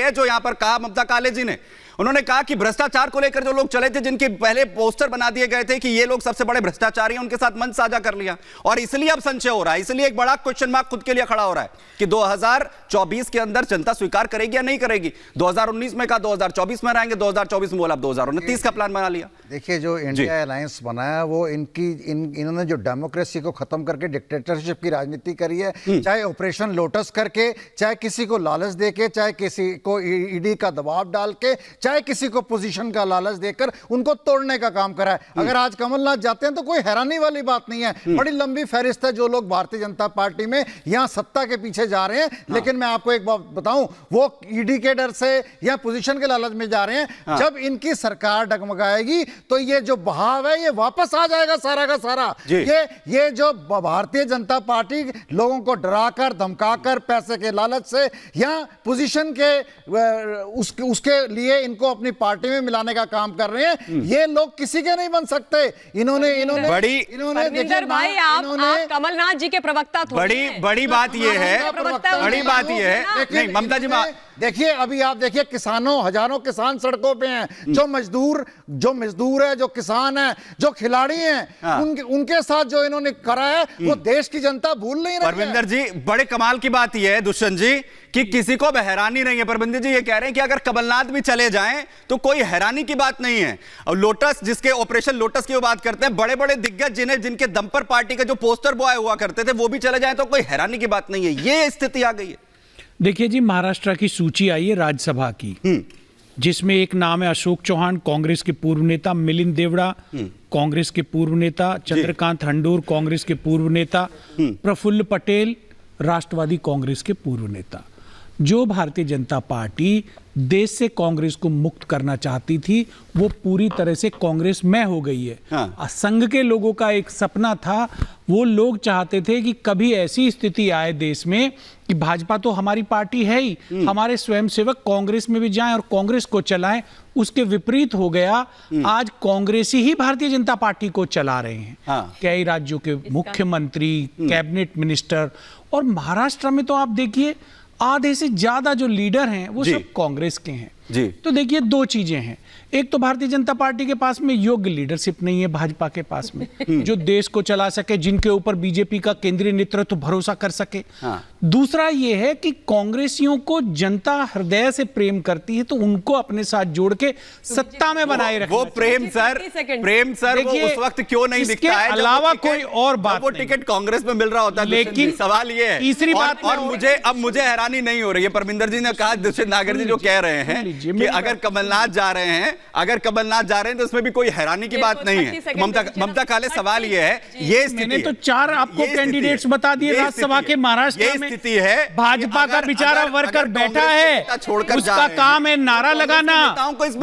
है जो यहां पर कहा ममता काले जी ने। उन्होंने कहा कि भ्रष्टाचार को लेकर जो लोग चले थे, जिनके पहले पोस्टर बना दिए गए थे कि ये लोग सबसे बड़े भ्रष्टाचारी हैं, उनके साथ मंच साझा कर लिया और इसलिए अब संशय हो रहा है, इसलिए एक बड़ा क्वेश्चन मार्क खुद के लिए खड़ा हो रहा है कि 2024 के अंदर जनता स्वीकार करेगी या नहीं करेगी। 2019 में कहा 2024 में रहेंगे, 2024 में बोला अब 2029 का प्लान बना लिया। देखिए, जो इंडिया अलायंस बनाया वो इन्होंने जो डेमोक्रेसी को खत्म करके डिक्टेटरशिप की राजनीति करी है, चाहे ऑपरेशन लोटस करके, चाहे किसी को लालच देके, चाहे किसी को ईडी का दबाव डाल के, चाहे किसी को पोजीशन का लालच देकर उनको तोड़ने का काम करा है। अगर आज कमलनाथ जाते हैं तो कोई हैरानी वाली बात नहीं है। बड़ी लंबी फहरिस्त है जो लोग भारतीय जनता पार्टी में यहां सत्ता के पीछे जा रहे हैं। लेकिन मैं आपको एक बात बताऊं, वो ईडी के डर से या पोजीशन के लालच में जा रहे हैं। जब इनकी सरकार डगमगाएगी तो ये जो बहाव है ये वापस आ जाएगा सारा का सारा। ये जो भारतीय जनता पार्टी लोगों को डराकर धमकाकर पैसे के लालच से या पोजीशन के उसके लिए इनको अपनी पार्टी में मिलाने का काम कर रहे हैं, ये लोग किसी के नहीं बन सकते। इन्होंने भाई आप कमलनाथ जी के प्रवक्ता थोड़ी बड़ी बात ये है, बड़ी बात ये है। नहीं ममता जी, देखिए अभी आप देखिए किसानों, हजारों किसान सड़कों पे हैं, जो मजदूर है, जो किसान है, जो खिलाड़ी हैं, उनके साथ जो इन्होंने करा है वो देश की जनता भूल नहीं रही है। परविंदर जी, बड़े कमाल की बात यह है दुष्यंत जी कि किसी को हैरानी नहीं है। परविंदर जी ये कह रहे हैं कि अगर कमलनाथ भी चले जाएं तो कोई हैरानी की बात नहीं है। और लोटस, जिसके ऑपरेशन लोटस की वो बात करते हैं, बड़े बड़े दिग्गज जिनके दम पर पार्टी के जो पोस्टर बॉय हुआ करते थे वो भी चले जाएं तो कोई हैरानी की बात नहीं है। ये स्थिति आ गई है। देखिए जी, महाराष्ट्र की सूची आई है राज्यसभा की, जिसमें एक नाम है अशोक चौहान, कांग्रेस के पूर्व नेता, मिलिंद देवड़ा, कांग्रेस के पूर्व नेता, चंद्रकांत हंडोर, कांग्रेस के पूर्व नेता, प्रफुल्ल पटेल, राष्ट्रवादी कांग्रेस के पूर्व नेता। जो भारतीय जनता पार्टी देश से कांग्रेस को मुक्त करना चाहती थी वो पूरी तरह से कांग्रेस में हो गई है। संघ के लोगों का एक सपना था, वो लोग चाहते थे कि कभी ऐसी स्थिति आए देश में कि भाजपा तो हमारी पार्टी है ही, हमारे स्वयंसेवक कांग्रेस में भी जाएं और कांग्रेस को चलाएं। उसके विपरीत हो गया। आज कांग्रेसी ही भारतीय जनता पार्टी को चला रहे हैं। कई राज्यों के मुख्यमंत्री, कैबिनेट मिनिस्टर, और महाराष्ट्र में तो आप देखिए आधे से ज्यादा जो लीडर हैं वो सब कांग्रेस के हैं जी। तो देखिए दो चीजें हैं, एक तो भारतीय जनता पार्टी के पास में योग्य लीडरशिप नहीं है, भाजपा के पास में जो देश को चला सके, जिनके ऊपर बीजेपी का केंद्रीय नेतृत्व भरोसा कर सके। दूसरा ये है कि कांग्रेसियों को जनता हृदय से प्रेम करती है तो उनको अपने साथ जोड़ के सत्ता में बनाए रखना। वो प्रेम सर वो उस वक्त क्यों नहीं दिखता है अलावा कोई और बात, वो टिकट कांग्रेस में मिल रहा होता है। लेकिन सवाल ये है, तीसरी बात, और मुझे हैरानी नहीं हो रही है। परमिंदर जी ने कहा, दुष्यंत नागर जी जो कह रहे हैं कि अगर कमलनाथ जा रहे हैं तो इसमें भी कोई हैरानी की बात नहीं है। ममता काले, सवाल ये है, ये मैंने तो 4 आपको कैंडिडेट्स बता दिए राज्यसभा के महाराष्ट्र में। स्थिति है भाजपा का बेचारा वर्कर बैठा है, उसका काम है नारा लगाना,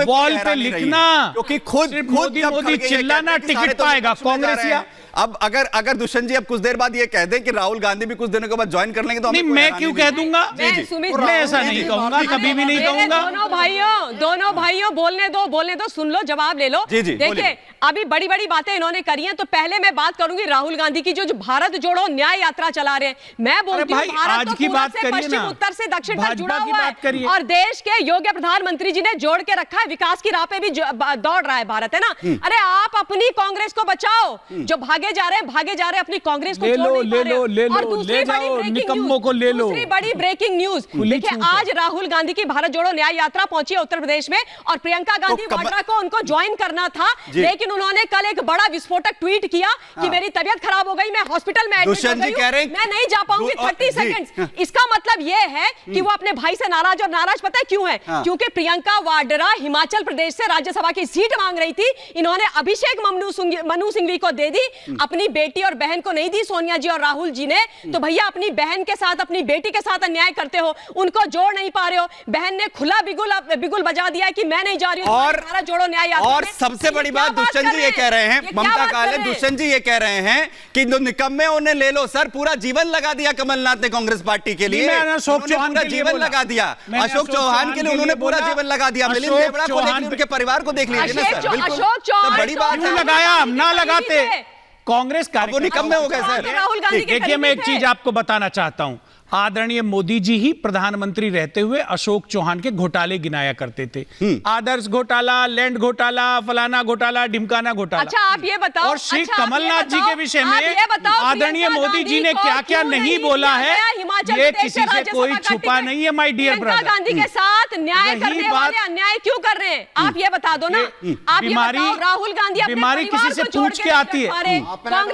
वॉल पे लिखना, क्योंकि खुद मोदी चिल्लाना, टिकट पाएगा कांग्रेसिया। अब अगर दुष्यंत जी अब कुछ देर बाद ये कह दें कि राहुल गांधी भी कुछ दिनों के बाद ज्वाइन कर लेंगे तो नहीं, मैं क्यों कह दूंगा? मैं ऐसा नहीं कहूंगा, कभी भी नहीं कहूंगा। दोनों भाइयों बोलने दो, सुन लो, जवाब ले लो। देखिए अभी बड़ी बड़ी बातें इन्होंने करी हैं, तो पहले मैं बात करूंगी राहुल गांधी की, जो भारत जोड़ो न्याय यात्रा चला रहे हैं। मैं बोलती हूँ भारत तो पूरब से पश्चिम, उत्तर से दक्षिण तक जुड़ा हुआ है और देश के योग्य प्रधानमंत्री जी ने जोड़ के रखा है, विकास की राह पे भी दौड़ रहा है भारत, है ना। अरे आप अपनी कांग्रेस को बचाओ, जो भागे जा रहे हैं अपनी कांग्रेस को छोड़ नहीं पा रहे। और दूसरी बड़ी ब्रेकिंग न्यूज, देखिए आज राहुल गांधी की भारत जोड़ो न्याय यात्रा पहुंची है उत्तर प्रदेश में और प्रियंका गांधी वाड्रा को उनको ज्वाइन करना था, लेकिन उन्होंने कल एक बड़ा विस्फोटक ट्वीट किया कि मेरी तबीयत खराब हो गई, मैं हॉस्पिटल में एडमिट हो गई हूं, मैं नहीं जा पाऊंगी 30 सेकंड्स। इसका मतलब यह है कि वो अपने भाई से नाराज, और नाराज पता है क्यों है? क्योंकि प्रियंका वाड्रा हिमाचल प्रदेश से राज्यसभा की सीट मांग रही थी, इन्होंने अभिषेक मनु सिंघवी को दे दी, अपनी बेटी और बहन को नहीं दी, सोनिया जी और राहुल जी ने। तो भैया अपनी बहन के साथ, अपनी बेटी के साथ अन्याय करते हो, उनको जोड़ नहीं पा रहे हो। बहन ने खुला बिगुल बजा दिया है कि मैं नहीं जा रही हूं और जोड़ो न्याय यात्रा। और सबसे बड़ी बात दुष्यंत जी ये कह रहे हैं, ममता काले, दुष्यंत जी ये कह रहे हैं कि जो निकम्मे उन्हें ले लो। सर पूरा जीवन लगा दिया कमलनाथ ने कांग्रेस पार्टी के लिए, अशोक चौहान पूरा जीवन लगा दिया, अशोक चौहान के लिए उन्होंने पूरा जीवन लगा दिया, मिलिंद देवड़ा को देख लीजिए, उनके परिवार को देख लीजिए ना सर। अशोक चौहान बड़ी बात लगाया, ना लगाते कांग्रेस निकम्मे हो गए सर। देखिए मैं एक चीज आपको बताना चाहता हूं, आदरणीय मोदी जी ही प्रधानमंत्री रहते हुए अशोक चौहान के घोटाले गिनाया करते थे। आदर्श घोटाला, लैंड घोटाला, फलाना घोटाला, ढिमकाना घोटाला। अच्छा आप ये बताओ, और श्री कमलनाथ जी के विषय में आदरणीय मोदी जी ने क्या क्या नहीं बोला है, ये किसी से कोई छुपा नहीं है। माय डियर ब्रदर, गांधी के साथ न्याय करने वाले अन्याय क्यों कर रहे हैं? आप ये बता दो ना। आप ये बताओ, राहुल गांधी बीमारी किसी से पूछ के आती है।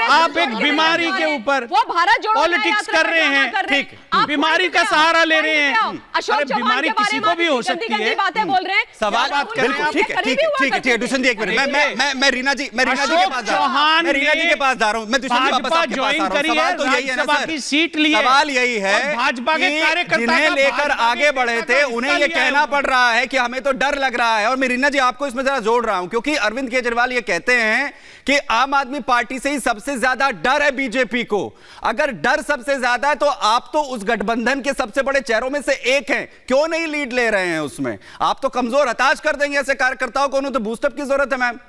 आप एक बीमारी के ऊपर वो भारत जोड़ो पॉलिटिक्स कर रहे हैं, ठीक, बीमारी का सहारा ले रहे हैं। अरे बीमारी किसी को भी हो सकती है। बातें बोल रहे हैं, सवाल बात कर रहे हैं। ठीक है दुष्यंत जी, एक मिनट, मैं रीना जी के पास जा रहा हूं। मैं रीना जी के पास जा रहा हूं। मैं दुष्यंत जी वापस आपके पास आ रहा हूं। सवाल तो यही है ना सर, की सीट ली, सवाल यही है भाजपा के कार्यकर्ता जिन्हें लेकर आगे बढ़े थे उन्हें ये कहना पड़ रहा है कि हमें तो डर लग रहा है। और मैं रीना जी आपको इसमें जरा जोड़ रहा हूं, क्योंकि अरविंद केजरीवाल ये कहते हैं कि आम आदमी पार्टी से ही सबसे ज्यादा डर है बीजेपी को। अगर डर सबसे ज्यादा है तो आप तो उस गठबंधन के सबसे बड़े चेहरों में से एक हैं, क्यों नहीं लीड ले रहे हैं उसमें? आप तो कमजोर हताश कर देंगे ऐसे कार्यकर्ताओं को, उन्हें तो बूस्टअप की जरूरत है। मैम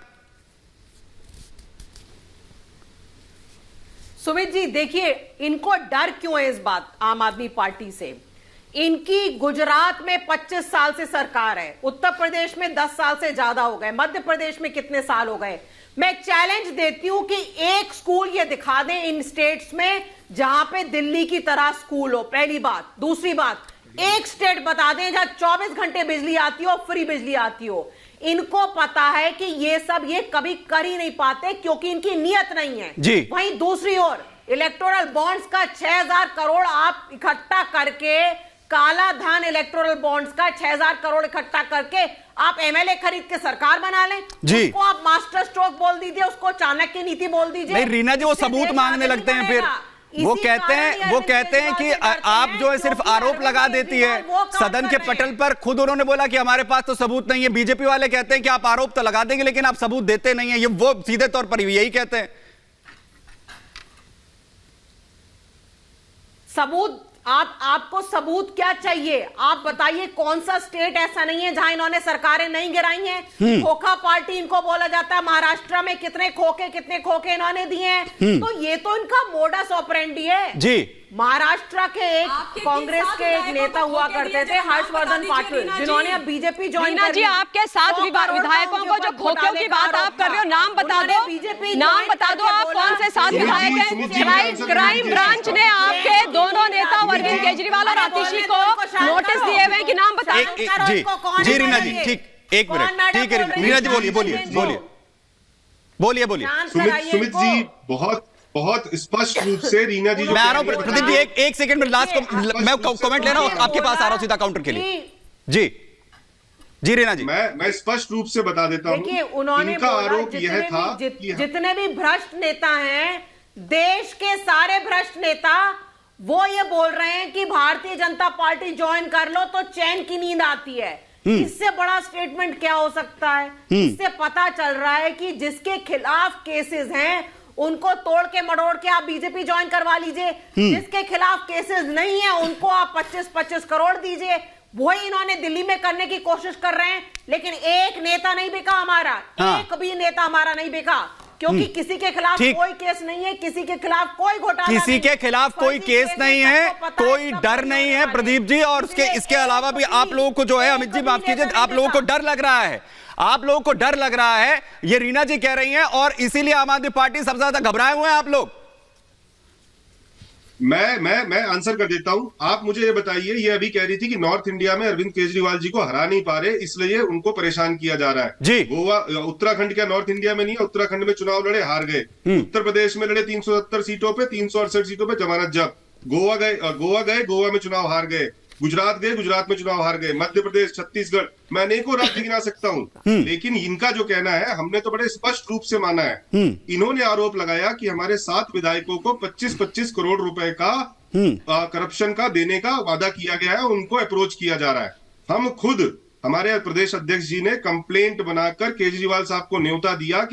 सुमित जी देखिए, इनको डर क्यों है इस बात आम आदमी पार्टी से? इनकी गुजरात में 25 साल से सरकार है, उत्तर प्रदेश में 10 साल से ज्यादा हो गए, मध्य प्रदेश में कितने साल हो गए। मैं चैलेंज देती हूं कि एक स्कूल ये दिखा दें इन स्टेट्स में जहां पे दिल्ली की तरह स्कूल हो, पहली बात। दूसरी बात, एक स्टेट बता दें जहां 24 घंटे बिजली आती हो, फ्री बिजली आती हो। इनको पता है कि ये सब ये कभी कर ही नहीं पाते क्योंकि इनकी नियत नहीं है जी। वहीं दूसरी ओर इलेक्टोरल बॉन्ड्स का 6000 करोड़ आप इकट्ठा करके, काला धन इलेक्टोरल बॉन्ड्स का 6000 करोड़ इकट्ठा करके आप एमएलए खरीद के सरकार बना लें जी। उसको आप मास्टर स्ट्रोक बोल दीजिए, उसको चाणक्य नीति बोल दीजिए। नहीं रीना जी, वो सबूत मांगने लगते हैं, फिर वो कहते हैं कि आप जो है सिर्फ आरोप लगा देती है सदन के पटल पर। खुद उन्होंने बोला कि हमारे पास तो सबूत नहीं है। बीजेपी वाले कहते हैं कि आप आरोप तो लगा देंगे लेकिन आप सबूत देते नहीं है। ये वो सीधे तौर पर यही कहते हैं। सबूत आपको सबूत क्या चाहिए? आप बताइए कौन सा स्टेट ऐसा नहीं है जहां इन्होंने सरकारें नहीं गिराई हैं? खोखा पार्टी इनको बोला जाता है। महाराष्ट्र में कितने खोखे इन्होंने दिए हैं। तो ये तो इनका मोडस ऑपरेंडी है जी। महाराष्ट्र के एक कांग्रेस के एक नेता हुआ करते थे, हर्षवर्धन पाटिल, जिन्होंने अब बीजेपी ज्वाइन कर जी। आपके 7 विधायकों को जो खोखों की बात आप कर रहे हो, नाम बता दो, नाम बता दो आप कौन से 7 विधायक हैं? क्राइम ब्रांच ने आपके दोनों नेता अरविंद केजरीवाल और आतिशी को नोटिस दिए हुए कि नाम बताएं। जी रीना जी, ठीक, एक मिनट, ठीक है रीना जी, बोलिए। सुमित जी बहुत स्पष्ट रूप से रीना जी, मैं आ रहा हूं प्रदीप जी, एक सेकंड में लास्ट को मैं कमेंट ले रहा हूं, आपके पास आ रहा हूं सीधा काउंटर के लिए। जी रीना जी, मैं स्पष्ट रूप से बता देता हूं। देखिए, उन्होंने इनका आरोप यह था कि जितने भी भ्रष्ट नेता हैं, देश के सारे भ्रष्ट नेता, वो ये बोल रहे हैं कि भारतीय जनता पार्टी ज्वाइन कर लो तो चैन की नींद आती है। इससे बड़ा स्टेटमेंट क्या हो सकता है? इससे पता चल रहा है कि जिसके खिलाफ केसेस हैं उनको तोड़ के मरोड़ के आप बीजेपी ज्वाइन करवा लीजिए। जिसके खिलाफ केसेस नहीं है उनको आप 25-25 करोड़ दीजिए। वही इन्होंने दिल्ली में करने की कोशिश कर रहे हैं। लेकिन एक नेता नहीं बिका हमारा, एक भी नेता हमारा नहीं बिका, क्योंकि किसी के खिलाफ कोई केस नहीं है, किसी के खिलाफ कोई घोटाला, किसी के खिलाफ कोई केस नहीं है, कोई डर नहीं है प्रदीप जी। और इसके अलावा भी आप लोगों को जो है, अमित जी माफ कीजिए, आप लोगों को डर लग रहा है, आप लोगों को डर लग रहा है, ये रीना जी कह रही हैं, और इसीलिए आम आदमी पार्टी सबसे ज्यादा घबराए हुए हैं आप लोग। मैं आंसर कर देता हूं। आप मुझे ये बताइए, ये अभी कह रही थी कि नॉर्थ इंडिया में अरविंद केजरीवाल जी को हरा नहीं पा रहे, इसलिए उनको परेशान किया जा रहा है जी। गोवा, उत्तराखंड क्या नॉर्थ इंडिया में नहीं है? उत्तराखंड में चुनाव लड़े, हार गए। उत्तर प्रदेश में लड़े 370 सीटों पे, 368 सीटों पे जमानत जब्त। गोवा में चुनाव हार गए। गुजरात में चुनाव हार गए। मध्य प्रदेश, छत्तीसगढ़, मैं अनेकों को राज्य गिना सकता हूं। लेकिन इनका जो कहना है, हमने तो बड़े स्पष्ट रूप से माना है। इन्होंने आरोप लगाया कि हमारे 7 विधायकों को 25-25 करोड़ रुपए का करप्शन का देने का वादा किया गया है, उनको अप्रोच किया जा रहा है। हम खुद, हमारे प्रदेश अध्यक्ष जी ने कंप्लेंट बनाकर केजरीवाल साहब को न्योता दिया कि